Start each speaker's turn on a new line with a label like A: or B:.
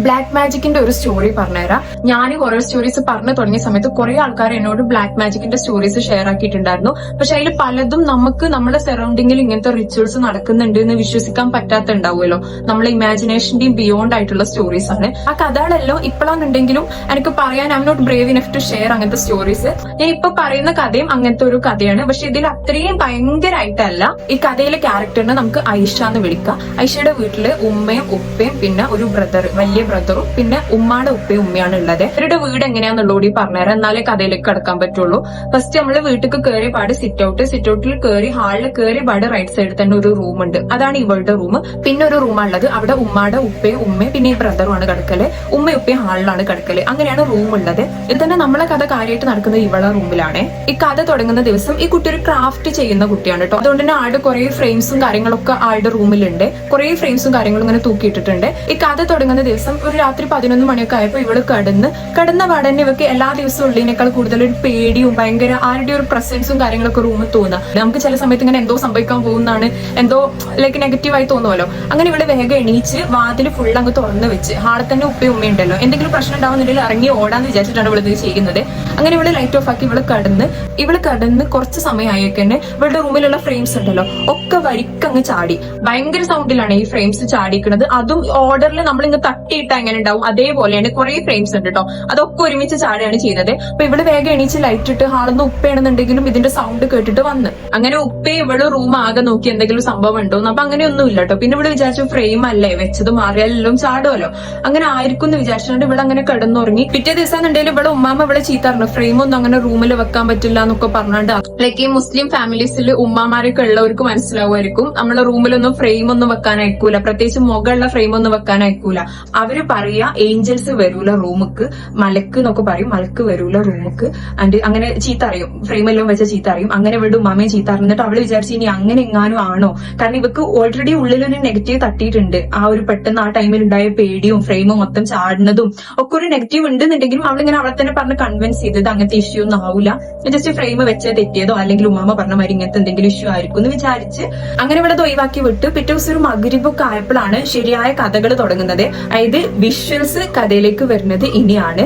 A: Black മാജിക്കിന്റെ ഒരു story പറഞ്ഞുതരാം. ഞാൻ ഹൊറർ സ്റ്റോറീസ് പറഞ്ഞു തുടങ്ങിയ സമയത്ത് കുറെ ആൾക്കാർ എന്നോട് ബ്ലാക്ക് മാജിക്കിന്റെ സ്റ്റോറീസ് ഷെയർ ആക്കിയിട്ടുണ്ടായിരുന്നു. പക്ഷെ അതിൽ പലതും നമുക്ക് നമ്മുടെ സറൗണ്ടിങ്ങിൽ ഇങ്ങനത്തെ റിച്വൽസ് നടക്കുന്നുണ്ട് എന്ന് വിശ്വസിക്കാൻ പറ്റാത്തുണ്ടാവുമല്ലോ. നമ്മളെ ഇമാജിനേഷന്റെയും ബിയോണ്ട് ആയിട്ടുള്ള സ്റ്റോറീസ് ആണ് ആ കഥകളെല്ലാം. ഇപ്പോഴാണെന്നുണ്ടെങ്കിലും എനിക്ക് പറയാൻ I not brave enough to share അങ്ങനത്തെ സ്റ്റോറീസ്. ഞാൻ ഇപ്പൊ പറയുന്ന കഥയും അങ്ങനത്തെ ഒരു കഥയാണ്. പക്ഷെ ഇതിൽ അത്രയും ഭയങ്കരമായിട്ടല്ല. ഈ കഥയിലെ ക്യാരക്ടറിനെ നമുക്ക് ഐഷ എന്ന് വിളിക്കാം. ഐഷയുടെ വീട്ടില് ഉമ്മയും ഉപ്പയും പിന്നെ ഒരു ബ്രദർ, വലിയ ബ്രദറും പിന്നെ ഉമ്മാടെ ഉപ്പയും ഉമ്മയാണ് ഉള്ളത്. ഇവരുടെ വീട് എങ്ങനെയാന്നുള്ളൂടി പറഞ്ഞുതരാം, എന്നാലേ കഥയിലേക്ക് കടക്കാൻ പറ്റുള്ളൂ. ഫസ്റ്റ് നമ്മള് വീട്ടിൽ കയറി പാട് സിറ്റ് ഔട്ടിൽ കയറി ഹാളിൽ കയറി പാട് റൈറ്റ് സൈഡിൽ തന്നെ ഒരു റൂം ഉണ്ട്. അതാണ് ഇവളുടെ റൂം. പിന്നെ ഒരു റൂമാണുള്ളത്, അവിടെ ഉമ്മാടെ ഉപ്പയും ഉമ്മയും പിന്നെ ഈ ബ്രദറുമാണ് കിടക്കല്. ഉമ്മയും ഉപ്പയും ഹാളിലാണ് കിടക്കല്. അങ്ങനെയാണ് റൂം ഉള്ളത്. ഇത് തന്നെ നമ്മളെ കഥ കാര്യമായിട്ട് നടക്കുന്നത് ഇവളെ റൂമിലാണ്. ഈ കഥ തുടങ്ങുന്ന ദിവസം ഈ കുട്ടി ഒരു ക്രാഫ്റ്റ് ചെയ്യുന്ന കുട്ടിയാണ് കേട്ടോ. അതുകൊണ്ട് തന്നെ ആളുടെ കുറെ ഫ്രെയിംസും കാര്യങ്ങളൊക്കെ ആളുടെ റൂമിലുണ്ട്. കുറെ ഫ്രെയിംസും കാര്യങ്ങളും ഇങ്ങനെ തൂക്കിയിട്ടിട്ടുണ്ട്. ഈ കഥ തുടങ്ങുന്ന ദിവസം ഒരു രാത്രി 11 മണിയൊക്കെ ആയപ്പോൾ ഇവള് കിടന്ന പാടന്നെ ഇവർക്ക് എല്ലാ ദിവസവും ഉള്ളതിനേക്കാൾ കൂടുതൽ ഒരു പേടിയും ഭയങ്കര ആരുടെ ഒരു പ്രസൻസും കാര്യങ്ങളൊക്കെ റൂമിൽ തോന്നുക. നമുക്ക് ചില സമയത്ത് ഇങ്ങനെ എന്തോ സംഭവിക്കാൻ പോകുന്നതാണ്, എന്തോ ലൈക്ക് നെഗറ്റീവായി തോന്നുമല്ലോ. അങ്ങനെ ഇവിടെ വേഗം എണീച്ച് വാതിൽ ഫുൾ അങ്ങ് തുറന്ന് വെച്ച് ഹാളിൽ തന്നെ ഉപ്പയും ഉമ്മയുണ്ടല്ലോ, എന്തെങ്കിലും പ്രശ്നം ഉണ്ടാവുന്നുണ്ടെങ്കിൽ ഇറങ്ങി ഓടാന്ന് വിചാരിച്ചിട്ടാണ് ഇവളിത് ചെയ്യുന്നത്. അങ്ങനെ ഇവള് ലൈറ്റ് ഓഫ് ആക്കി ഇവള് കടന്ന് കുറച്ച് സമയമായൊക്കെ തന്നെ ഇവളുടെ റൂമിലുള്ള ഫ്രെയിംസ് ഉണ്ടല്ലോ ഒക്കെ വരിക്കങ്ങ് ചാടി. ഭയങ്കര സൗണ്ടിലാണ് ഈ ഫ്രെയിംസ് ചാടിക്കുന്നത്. അതും ഓർഡറിൽ നമ്മൾ ഇങ്ങ് തട്ടിയിട്ട എങ്ങനെ ഉണ്ടാവും അതേപോലെയാണ്. കുറെ ഫ്രെയിംസ് ഉണ്ട് കേട്ടോ, അതൊക്കെ ഒരുമിച്ച് ചാടുകയാണ് ചെയ്യുന്നത്. അപ്പൊ ഇവള് വേഗം എണീച്ച് ലൈറ്റ് ഇട്ട് ഹാളൊന്ന് ഉപ്പയാണെന്നുണ്ടെങ്കിലും ഇതിന്റെ സൗണ്ട് കേട്ടിട്ട് വന്ന് അങ്ങനെ ഉപ്പയെ ഇവള് റൂം ആകെ നോക്കി എന്തെങ്കിലും സംഭവം ഉണ്ടോ. അപ്പൊ അങ്ങനെയൊന്നും ഇല്ല കേട്ടോ. പിന്നെ ഇവിടെ വിചാരിച്ചു ഫ്രെയിം അല്ലേ വെച്ചത് മാറിയാലെല്ലാം ചാടുമല്ലോ, അങ്ങനെ ആയിരിക്കും എന്ന് വിചാരിച്ചിട്ടുണ്ട് ഇവിടെ അങ്ങനെ കിടന്നുറങ്ങി. പിറ്റേ ദിവസം എന്നുണ്ടെങ്കിലും ഇവിടെ ഉമ്മാമ ഇവിടെ ചീത്തറിഞ്ഞു, ഫ്രെയിം ഒന്നും അങ്ങനെ റൂമിൽ വെക്കാൻ പറ്റില്ല എന്നൊക്കെ പറഞ്ഞാണ്ട്. ലൈക്ക് ഈ മുസ്ലിം ഫാമിലീസിൽ ഉമ്മാമാരൊക്കെ ഉള്ളവർക്ക് മനസ്സിലാവുമായിരിക്കും, നമ്മളെ റൂമിലൊന്നും ഫ്രെയിം ഒന്നും വെക്കാൻ അയക്കൂല, പ്രത്യേകിച്ച് മുകളുള്ള ഫ്രെയിം ഒന്നും വെക്കാൻ അയക്കൂല. അവര് പറയാ ഏഞ്ചൽസ് വരൂല റൂമിക്ക്, മലക്ക് എന്നൊക്കെ പറയും, മലക്ക് വരൂല റൂമിക്ക്. ആൻഡ് അങ്ങനെ ചീത്ത അറിയും, ഫ്രെയിമെല്ലാം വെച്ച ചീത്ത അറിയും. അങ്ങനെ ഇവിടെ ഉമ്മാമയെ ചീത്ത അറിഞ്ഞിട്ട് അവള് വിചാരിച്ചു ഇനി അങ്ങനെ എങ്ങാനും ആണോ, കാരണം ഇവക്ക് ഓൾറെഡി ഉള്ളിലൊരു നെഗറ്റീവ് തട്ടിയിട്ടുണ്ട്. ആ ഒരു പെട്ടെന്ന് ആ ടൈമിൽ ഉണ്ടായ പേടിയും ഫ്രെയിമും മൊത്തം ചാടുന്നതും ഒക്കെ ഒരു നെഗറ്റീവ് ഉണ്ടെന്നുണ്ടെങ്കിലും അവളിങ്ങനെ അവളെ തന്നെ പറഞ്ഞ് കൺവിൻസ് ചെയ്തത് അങ്ങനത്തെ ഇഷ്യൂ ഒന്നും ആവില്ല, ജസ്റ്റ് ഫ്രെയിം വെച്ച് തെറ്റിയതോ അല്ലെങ്കിൽ ഉമ്മാമ പറഞ്ഞ മാതിരി ഇങ്ങനത്തെ എന്തെങ്കിലും ഇഷ്യൂ ആയിരിക്കും എന്ന് വിചാരിച്ച് അങ്ങനെ ഇവിടെ ഒഴിവാക്കി വിട്ട്. പിറ്റേ ദിവസം ഒരു മഗ്‌രിബൊക്കെ ആയപ്പോഴാണ് ശരിയായ കഥകൾ തുടങ്ങുന്നത്. അതായത് വിഷ്വൽസ് കഥയിലേക്ക് വരുന്നത് ഇനിയാണ്.